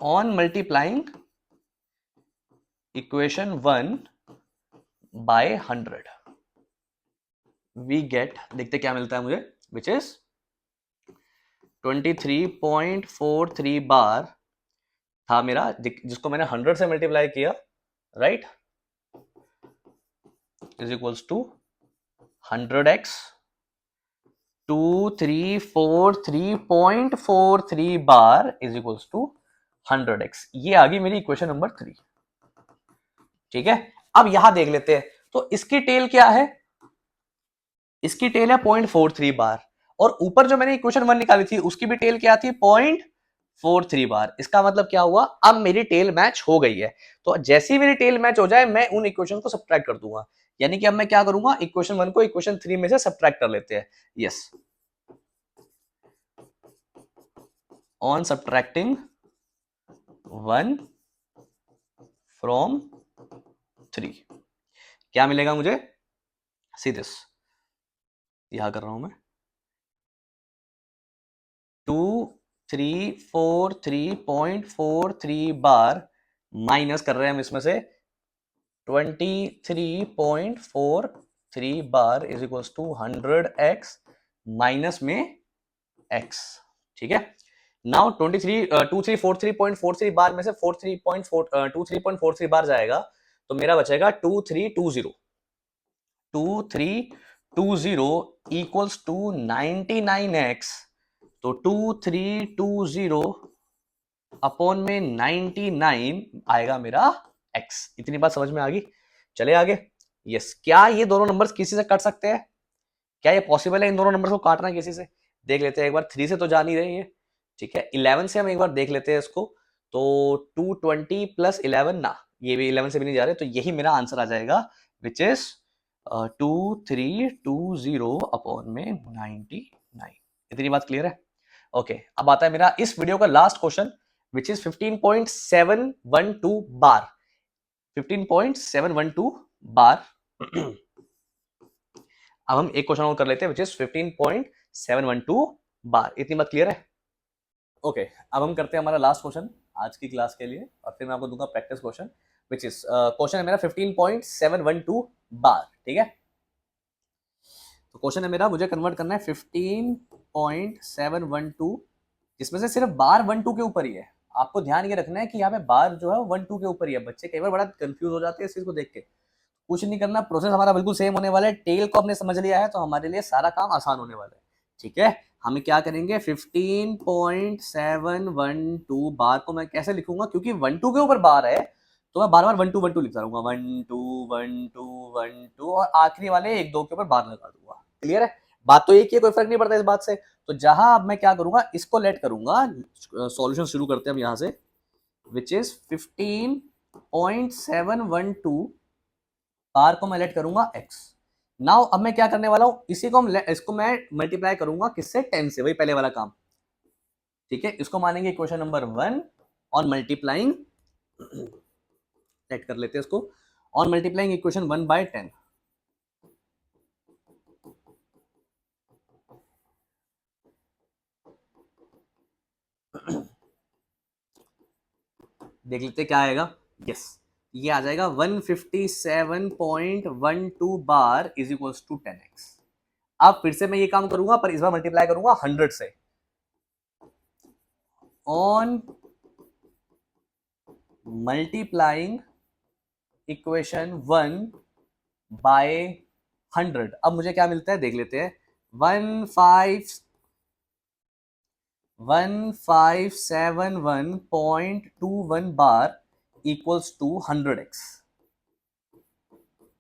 On multiplying equation 1 by 100 we get, देखते क्या मिलता है मुझे, विच इज 23.43 बार था मेरा, जिसको मैंने 100 से मल्टीप्लाई किया right, is equals to 100x 2343.43 bar is equals to 100x। ये आ गई मेरी इक्वेशन नंबर 3। ठीक है, अब यहां देख लेते हैं, तो इसकी टेल क्या है, इसकी टेल है 0.43 बार, और ऊपर जो मैंने इक्वेशन 1 निकाली थी उसकी भी टेल क्या थी 0.43 बार। इसका मतलब क्या हुआ, अब मेरी टेल मैच हो गई है। तो जैसे ही मेरी टेल मैच हो जाए मैं उन इक्वेशन को सब्ट्रैक्ट कर दूंगा, यानी कि अब मैं क्या करूंगा, इक्वेशन 1 को इक्वेशन 3 में से सब्ट्रैक्ट कर लेते हैं। यस, ऑन सब्ट्रैक्टिंग 1 फ्रॉम 3 क्या मिलेगा मुझे, सी दिस, यहां कर रहा हूं मैं 2343.43 बार माइनस कर रहे हैं हम इसमें से 23.43 bar is equals to 100x minus में x। ठीक है, नाउ 2343.43 बार में से 23.43 बार जाएगा तो मेरा बचेगा 2320 इक्वल्स टू 99x, तो 2320 अपॉन में 99 आएगा मेरा x। इतनी बात समझ में आ गई, चले आगे। यस, क्या ये दोनों नंबर्स किसी से कट सकते हैं, क्या ये पॉसिबल है इन दोनों नंबर्स को काटना किसी से, देख लेते हैं एक बार। 3 से तो जा नहीं रहे ये, ठीक है, 11 से हम एक बार देख लेते हैं इसको। तो 220 प्लस 11 ना, ये भी 11 से भी नहीं जा रहे, तो यही मेरा आंसर आ जाएगा विच इज 2320 अपॉन में 99। इतनी बात क्लियर है? ओके, अब आता है मेरा इस वीडियो का लास्ट क्वेश्चन विच इज 15.712 बार। 15.712 बार। अब हम एक क्वेश्चन और कर लेते हैं विच इज 15.712 बार। इतनी बात क्लियर है? ओके, अब हम करते हैं हमारा लास्ट क्वेश्चन आज की क्लास के लिए, और फिर मैं आपको दूंगा practice question which is question है मेरा 15.712 बार। ठीक है, तो क्वेश्चन है मेरा, मुझे कन्वर्ट करना है 15.712, जिसमें से सिर्फ बार 12 के ऊपर ही है। आपको ध्यान ये रखना है कि यहाँ पे बार जो है 12 के ऊपर ही है। बच्चे कई बार बड़ा कंफ्यूज हो जाते हैं इस चीज को देख के। कुछ नहीं करना, प्रोसेस हमारा बिल्कुल सेम होने वाला है। टेल को हमने समझ लिया है तो हमारे लिए सारा काम आसान होने वाला है। ठीक है, हमें क्या करेंगे, 15.712 बार को मैं कैसे लिखूंगा, क्योंकि 12 के ऊपर बार है तो मैं बार बार 12 लिखता रहूंगा, 12 और आखिरी वाले 1 2 के ऊपर बार लगा दूंगा। क्लियर है? बात तो एक ही है, कोई फर्क नहीं पड़ता इस बात से। तो जहां अब मैं क्या करूंगा, इसको लेट करूंगा, सॉल्यूशन शुरू करते हैं हम यहां से, विच इज 15.712 बार को मैं लेट करूंगा x। नाउ अब मैं क्या करने वाला हूं, इसी को इसको मैं मल्टीप्लाई करूंगा किससे, 10 से, वही पहले वाला काम। ठीक है, इसको मानेंगे इक्वेशन नंबर 1 और मल्टीप्लाइंग, लेट कर लेते हैं इसको, और मल्टीप्लाइंग इक्वेशन 1/10। देख लेते क्या आएगा। यस, ये आ जाएगा 157.12 बार इज इक्वल्स टू 10x। अब फिर से मैं ये काम करूंगा, पर इस बार मल्टीप्लाई करूंगा 100 से। ऑन मल्टीप्लाइंग इक्वेशन 1 बाय 100, अब मुझे क्या मिलता है देख लेते हैं। 1571.21 बार इक्वल्स टू 100x।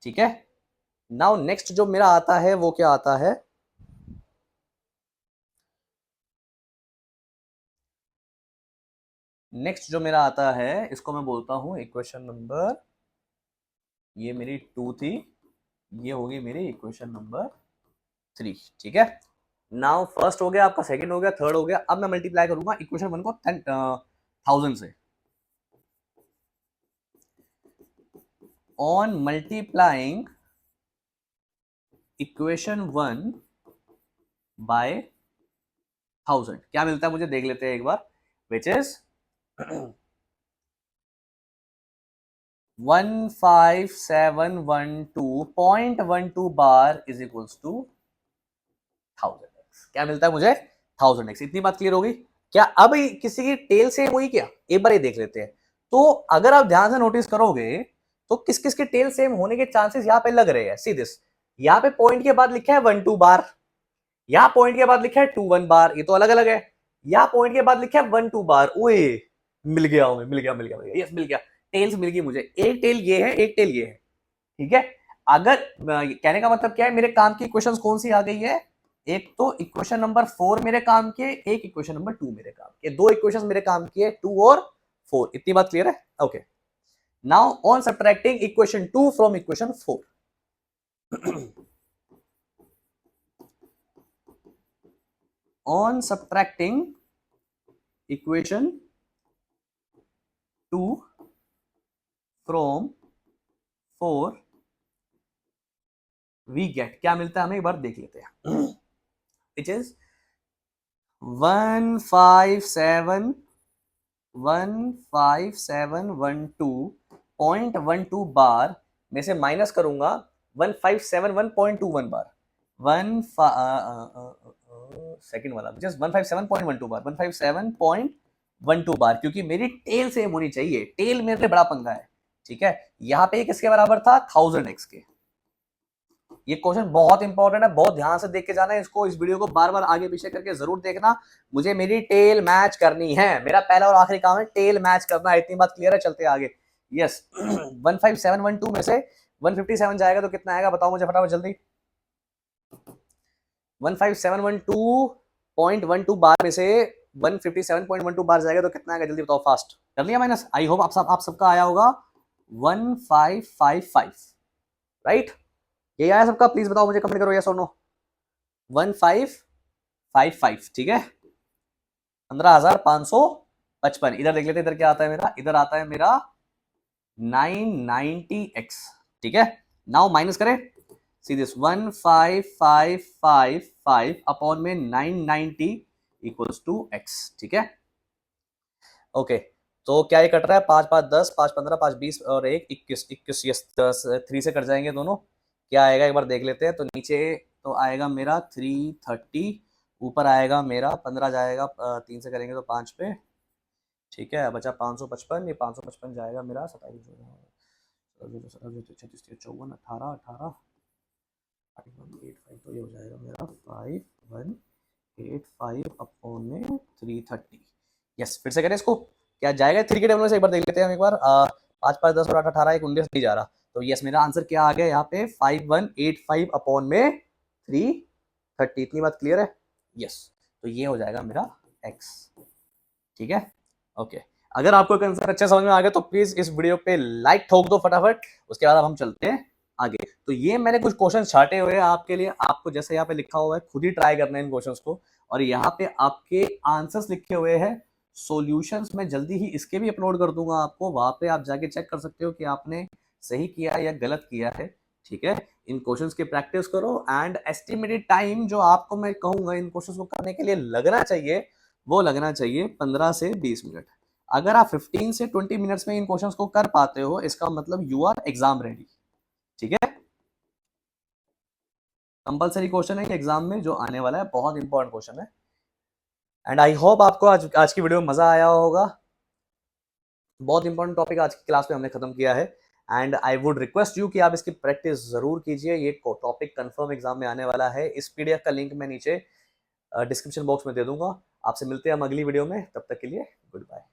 ठीक है, नाउ नेक्स्ट जो मेरा आता है वो क्या आता है, नेक्स्ट जो मेरा आता है इसको मैं बोलता हूं इक्वेशन नंबर, ये मेरी 2 थी, ये होगी मेरी इक्वेशन नंबर 3। ठीक है, नाउ फर्स्ट हो गया आपका, सेकंड हो गया, थर्ड हो गया। अब मैं मल्टीप्लाई करूंगा इक्वेशन 1 को 1000 से। ऑन मल्टीप्लाइंग इक्वेशन 1 बाय 1000 क्या मिलता है मुझे देख लेते हैं एक बार, which is 15712.12 bar is equals to 1000x। क्या मिलता है मुझे, 1000x। इतनी बात क्लियर होगी क्या? अब किसी की टेल सेम हुई क्या, एक बार ये देख लेते हैं। तो अगर आप ध्यान से नोटिस करोगे तो किस किस के टेल सेम होने के चांसेस यहाँ पे लग रहे हैं। सी दिस, यहाँ पे पॉइंट के बाद लिखा है 12 बार, यहाँ पॉइंट के बाद लिखा है 21 बार, ये तो अलग अलग है। यहाँ पॉइंट के बाद लिखा है 12 बार, ओए मिल गया हमें, मिल गया, यस मिल गया, टेल्स मिल गई मुझे। एक टेल ये है, एक टेल ये है। ठीक है, अगर कहने का मतलब क्या है, मेरे काम की इक्वेशंस कौन सी आ गई है, एक तो इक्वेशन नंबर 4 मेरे काम के, एक इक्वेशन नंबर 2 मेरे काम के, दो इक्वेशंस मेरे काम की है, 2 और 4। इतनी बात क्लियर है? Okay, now on subtracting equation 2 from equation 4, on subtracting equation 2 from 4 we get, क्या मिलता है हमें एक बार देख लेते हैं। इट इज 15712.12 बार में से माइनस करूंगा 1571.21 बार, सेकंड वाला विच इज 157.12 बार, 157.12 बार, क्योंकि मेरी टेल सेम होनी चाहिए। टेल मेरे लिए बड़ा पंगा है। ठीक है, यहाँ पे किसके बराबर था, 1000x के। ये क्वेश्चन बहुत इंपॉर्टेंट है, बहुत ध्यान से देख के जाना है इसको, इस वीडियो को बार बार आगे पीछे करके जरूर देखना। मुझे मेरी टेल मैच करनी है, मेरा पहला और आखिरी काम है टेल मैच करना है। इतनी बात क्लियर है? चलते आगे। यस, 15712 में से 157 जाएगा तो कितना आएगा बताओ मुझे फटाफट जल्दी। 15712.12 बार में से 157.12 बार जाएगा तो कितना आएगा, जल्दी बताओ फास्ट। कर लिया माइनस? आई होप आप सबका आया होगा 1555, राइट? ये आया सबका? प्लीज बताओ मुझे, कमेंट करो यस और नो। 1555, ठीक है, 15,555। इधर देख लेते, इधर क्या आता है मेरा, इधर आता है मेरा 990x, ठीक है। नाउ माइनस करें, सी दिस 15555 अपॉन में 990 इक्वल्स टू x, ठीक है। ओके, तो क्या ये कट रहा है, 5 5 10, 5 15, 5 20 और 1 21, 21 यस 10, 3 से कट जाएंगे दोनों। क्या आएगा एक बार देख लेते हैं। तो नीचे तो आएगा मेरा 330, ऊपर आएगा मेरा 15 जाएगा, 3 से करेंगे तो 5 पे, ठीक है। बचा 555, ये 555 जाएगा मेरा 27, 36, 54, 18, 18, 5185, तो ये हो जाएगा मेरा 5185 अपॉन में 330। यस, फिर से करें इसको, क्या जाएगा 3 के टेबल में से एक बार देख लेते हैं हम एक बार। 5 5 10 और 8 18, 1 19 नहीं जा रहा। तो यस, मेरा आंसर क्या आ गया यहाँ पे, 5185 अपॉन में 330। इतनी बात क्लियर है? यस, तो ये हो जाएगा मेरा x, ठीक है। ओके, अगर आपको कंसेप्ट अच्छे समझ में आ गया तो प्लीज इस वीडियो पे लाइक ठोक दो फटाफट। उसके बाद अब हम चलते हैं आगे। तो ये मैंने कुछ क्वेश्चन छाटे हुए हैं आपके लिए, आपको जैसे यहाँ पे लिखा हुआ है खुद ही ट्राई करना है इन क्वेश्चंस को, और यहाँ पे आपके आंसर्स लिखे हुए हैं, सॉल्यूशंस मैं जल्दी ही इसके भी अपलोड कर दूंगा आपको, वहां पे आप जाके चेक कर सकते हो कि आपने सही किया या गलत किया है, ठीक है। इन क्वेश्चंस की प्रैक्टिस करो, एंड एस्टिमेटेड टाइम जो आपको मैं कहूंगा इन क्वेश्चंस को करने के लिए लगना चाहिए, वो लगना चाहिए 15 से 20 मिनट। अगर आप 15 से 20 मिनट्स में इन क्वेश्चंस को कर पाते हो, इसका मतलब यू आर एग्जाम रेडी, ठीक है। कंपलसरी क्वेश्चन है एग्जाम में जो आने वाला है, बहुत इंपॉर्टेंट क्वेश्चन है। एंड आई होप आपको आज की वीडियो में मजा आया होगा। बहुत इंपॉर्टेंट टॉपिक आज की क्लास में हमने खत्म किया है, and I would request you कि आप इसकी प्रैक्टिस जरूर कीजिए। ये टॉपिक कंफर्म एग्जाम में आने वाला है। इस पीडीएफ का लिंक मैं नीचे डिस्क्रिप्शन बॉक्स में दे दूंगा। आपसे मिलते हैं हम अगली वीडियो में, तब तक के लिए गुड बाय।